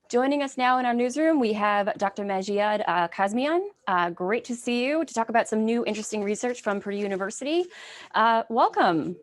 Joining us now in our newsroom, we have Dr. Majid Kazmian. Great to see you to talk about some new interesting research from Purdue University. Welcome.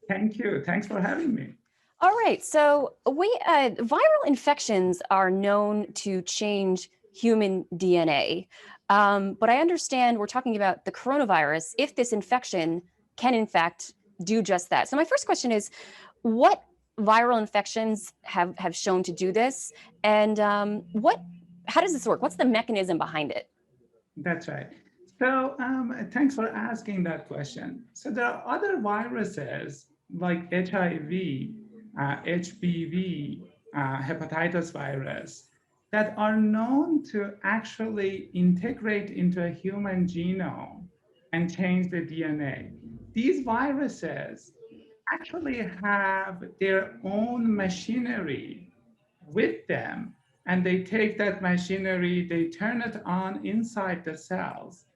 Thank you. Thanks for having me. All right, so viral infections are known to change human DNA. But I understand we're talking about the coronavirus, if this infection can in fact do just that. So my first question is, what viral infections have shown to do this, and how does this work? What's the mechanism behind it? That's right. So thanks for asking that question. So there are other viruses like HIV, HPV, hepatitis virus that are known to actually integrate into a human genome and change the DNA. These viruses actually have their own machinery with them, and they take that machinery, they turn it on inside the cells,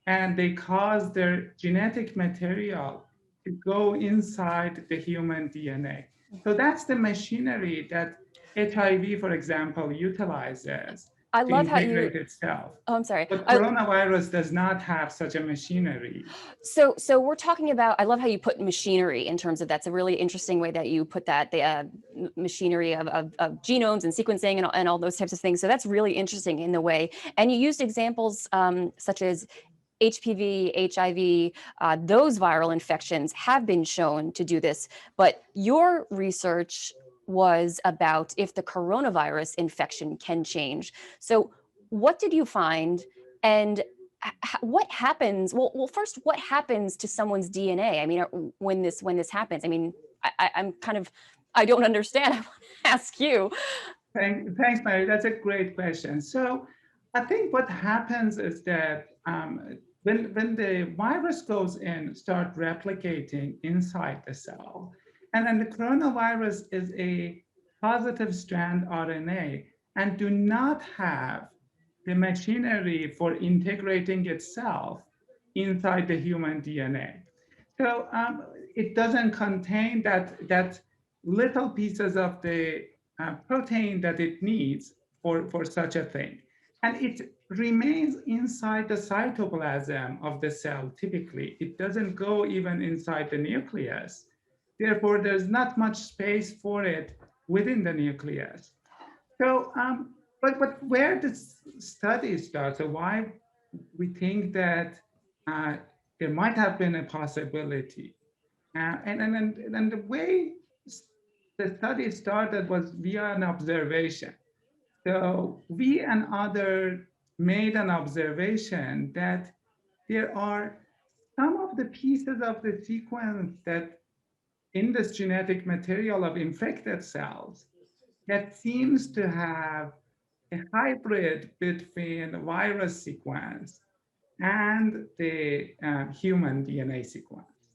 and they cause their genetic material to go inside the human DNA. So that's the machinery that HIV, for example, utilizes I to love how you. integrate itself. Oh, I'm sorry. But coronavirus does not have such a machinery. So we're talking about, I love how you put machinery in terms of, that's a really interesting way that you put that, the machinery of genomes and sequencing and all those types of things. So that's really interesting in the way. And you used examples such as HPV, HIV, those viral infections have been shown to do this. But your research was about if the coronavirus infection can change. So what did you find, and what happens? Well, first, what happens to someone's DNA? I mean, when this happens, I mean, I'm kind of, I don't understand. I want to ask you. Thanks, Mary. That's a great question. So I think what happens is that when the virus goes in, start replicating inside the cell, and then the coronavirus is a positive strand RNA and do not have the machinery for integrating itself inside the human DNA. So it doesn't contain that little pieces of the protein that it needs for such a thing. And it remains inside the cytoplasm of the cell typically. It doesn't go even inside the nucleus. Therefore, there's not much space for it within the nucleus. So, but where this study starts, so why we think that there might have been a possibility. And the way the study started was via an observation. So we and others made an observation that there are some of the pieces of the sequence that in this genetic material of infected cells that seems to have a hybrid between the virus sequence and the human DNA sequence.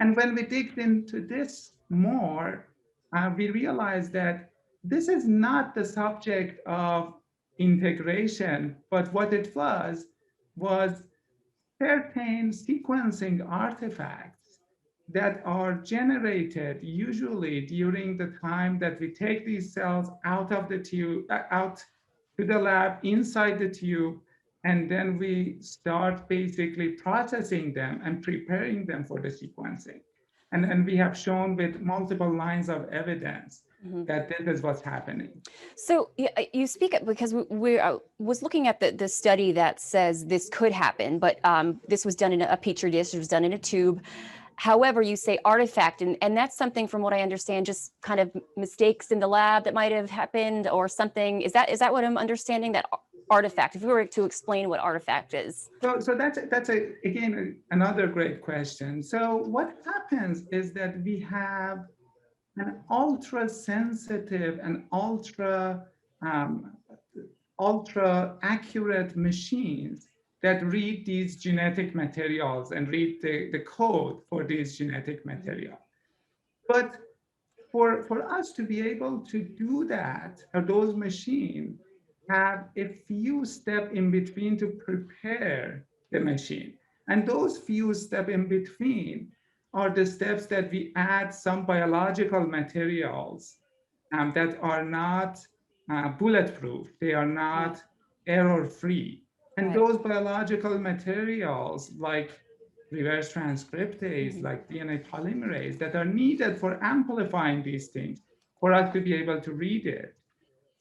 And when we dig into this more, we realize that this is not the subject of integration, but what it was certain sequencing artifacts that are generated usually during the time that we take these cells out of the tube, out to the lab inside the tube, and then we start basically processing them and preparing them for the sequencing. And we have shown with multiple lines of evidence that this is what's happening. So you speak because we was looking at the study that says this could happen, but this was done in a petri dish. It was done in a tube. However, you say artifact, and that's something, from what I understand, just kind of mistakes in the lab that might have happened or something. Is that what I'm understanding? That artifact, if we were to explain what artifact is. So that's again another great question. So what happens is that we have an ultra sensitive and ultra accurate machines that read these genetic materials and read the code for these genetic material. But for us to be able to do that, those machines have a few steps in between to prepare the machine. And those few steps in between are the steps that we add some biological materials that are not bulletproof. They are Right. not error-free. And Right. those biological materials like reverse transcriptase, Mhm. like DNA polymerase, that are needed for amplifying these things, for us to be able to read it,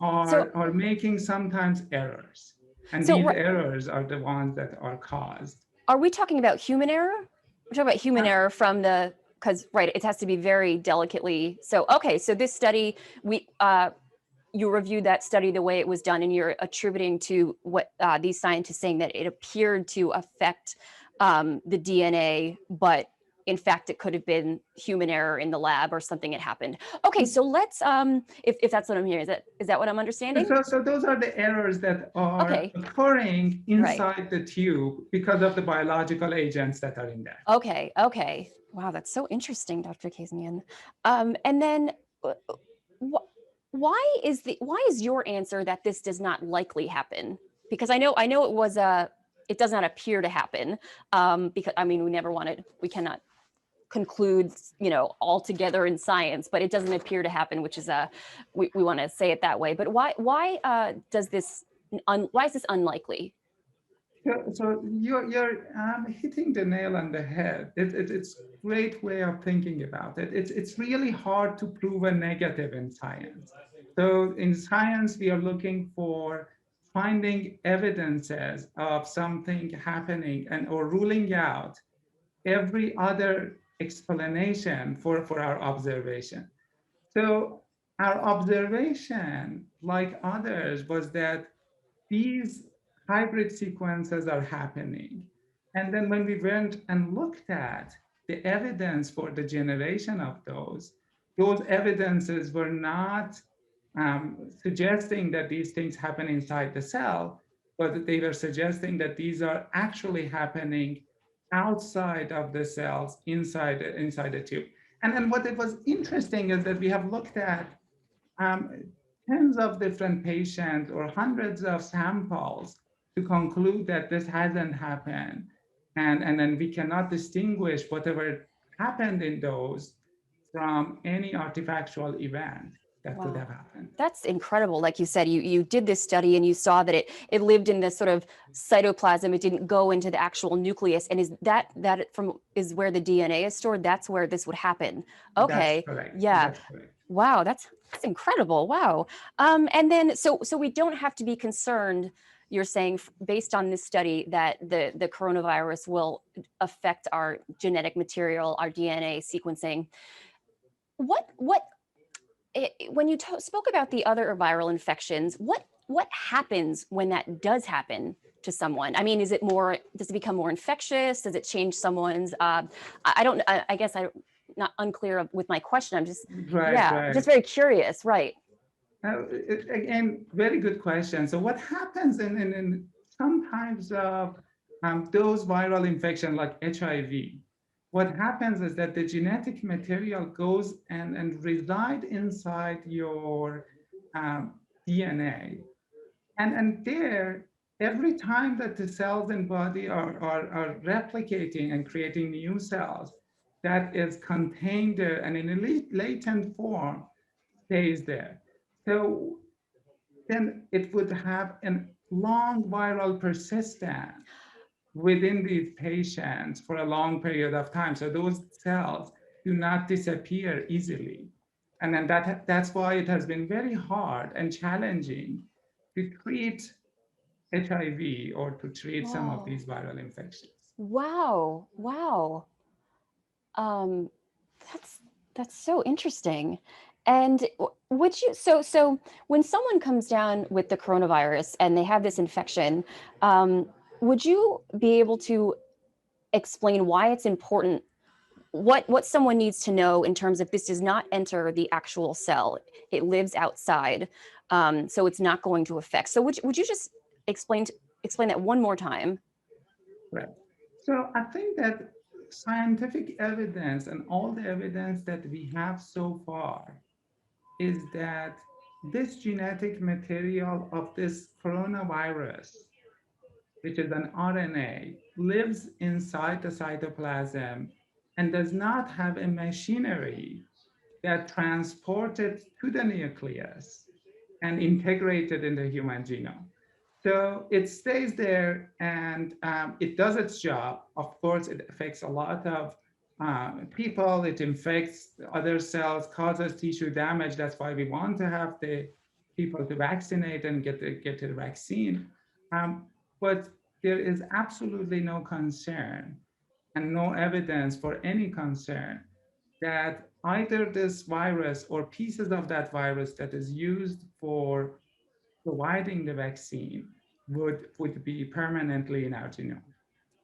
So, are making sometimes errors. And so these ri- errors are the ones that are caused. are we talking about human error? We're talking about human error from the, because right, it has to be very delicately. So okay, so this study, we you reviewed that study the way it was done, and you're attributing to what these scientists saying that it appeared to affect the DNA, but in fact it could have been human error in the lab or something had happened. Okay, so let's if that's what I'm hearing, is that what I'm understanding? So those are the errors that are Okay, occurring right. inside the tube because of the biological agents that are in there. Okay, okay. Wow, that's so interesting, Dr. Kazemian. And then uh, wh- why is your answer that this does not likely happen? Because I know it does not appear to happen. Because I mean we cannot conclude altogether in science, but it doesn't appear to happen, which is we want to say it that way. But why does this why is this unlikely? So you're hitting the nail on the head. It's great way of thinking about it. It's really hard to prove a negative in science. So in science, we are looking for finding evidences of something happening and or ruling out every other explanation for our observation. So our observation, like others, was that these hybrid sequences are happening. And then when we went and looked at the evidence for the generation of those evidences were not suggesting that these things happen inside the cell, but they were suggesting that these are actually happening outside of the cells, inside the tube. And then what it was interesting is that we have looked at um, tens of different patients or hundreds of samples to conclude that this hasn't happened. And then we cannot distinguish whatever happened in those from any artifactual event that could Wow. have happened. That's incredible. Like you said, you did this study and you saw that it lived in this sort of cytoplasm. It didn't go into the actual nucleus. And is that from is where the DNA is stored? That's where this would happen. That's Okay. correct. Yeah. That's correct. Wow. That's incredible. Wow. And then so we don't have to be concerned. You're saying based on this study that the coronavirus will affect our genetic material, our DNA sequencing. What when you spoke about the other viral infections, what happens when that does happen to someone? I mean, does it become more infectious? Does it change someone's? I don't. I guess I'm not unclear with my question. I'm just, Right, yeah, right. just very curious. Right. Again, very good question. So what happens in sometimes those viral infections like HIV, what happens is that the genetic material goes and reside inside your um, DNA. And there, every time that the cells in body are replicating and creating new cells, that is contained there and in a latent form stays there. So then it would have a long viral persistence within these patients for a long period of time. So those cells do not disappear easily. And then that's why it has been very hard and challenging to treat HIV or to treat some of Whoa. these viral infections. Wow. Wow. Um, that's that's so interesting. And would you so when someone comes down with the coronavirus and they have this infection, um, would you be able to explain why it's important? What someone needs to know in terms of this does not enter the actual cell; it lives outside, so it's not going to affect. So would you just explain that one more time? Right. So I think that scientific evidence and all the evidence that we have so far is that this genetic material of this coronavirus, which is an RNA, lives inside the cytoplasm and does not have a machinery that transports it to the nucleus and integrated in the human genome. So it stays there and it does its job. Of course, it affects a lot of people. It infects other cells, causes tissue damage. That's why we want to have the people to vaccinate and get the vaccine. Um, but there is absolutely no concern and no evidence for any concern that either this virus or pieces of that virus that is used for providing the vaccine would be permanently in our genome.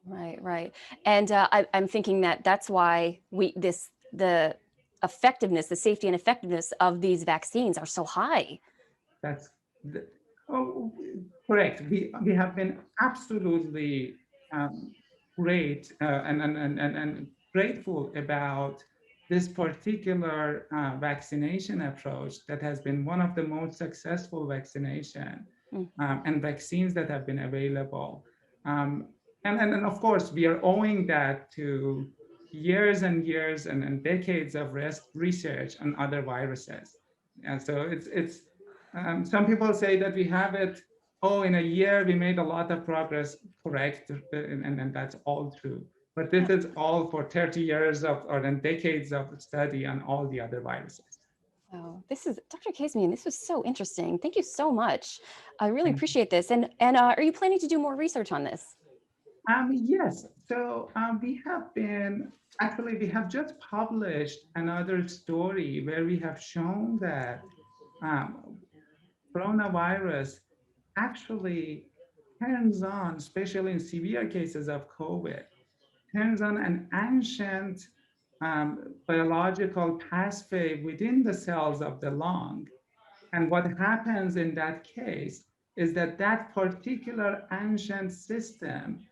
Right, right. And I'm thinking that that's why the effectiveness, the safety and effectiveness of these vaccines are so high. That's the, oh, correct. We have been absolutely great and grateful about this particular vaccination approach that has been one of the most successful vaccination Mm. and vaccines that have been available. Um, and of course, we are owing that to years and years and decades of research on other viruses. And so it's some people say that we have it, oh, in a year we made a lot of progress, correct, and that's all true. But this is all for 30 years of, or then decades of study on all the other viruses. Oh, this is Dr. Kazemian. This was so interesting. Thank you so much. I really Thank you. appreciate this. And are you planning to do more research on this? Yes, so we have been, actually, we have just published another story where we have shown that um, coronavirus actually turns on, especially in severe cases of COVID, turns on an ancient biological pathway within the cells of the lung. And what happens in that case is that that particular ancient system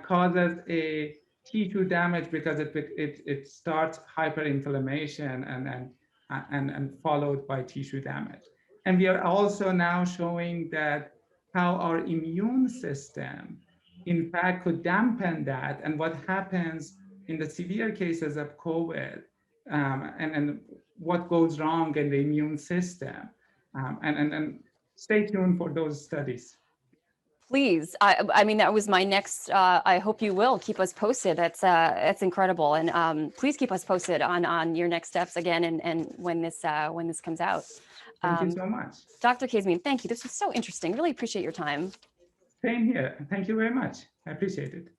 causes a T2 damage because it starts hyperinflammation and followed by tissue damage. And we are also now showing that how our immune system, in fact, could dampen that. And what happens in the severe cases of COVID and what goes wrong in the immune system. And stay tuned for those studies. Please. I mean, that was my next, I hope you will keep us posted. That's incredible. And please keep us posted on your next steps again and when this comes out. Thank you so much. Dr. Kazemian, thank you. This was so interesting. Really appreciate your time. Same here. Thank you very much. I appreciate it.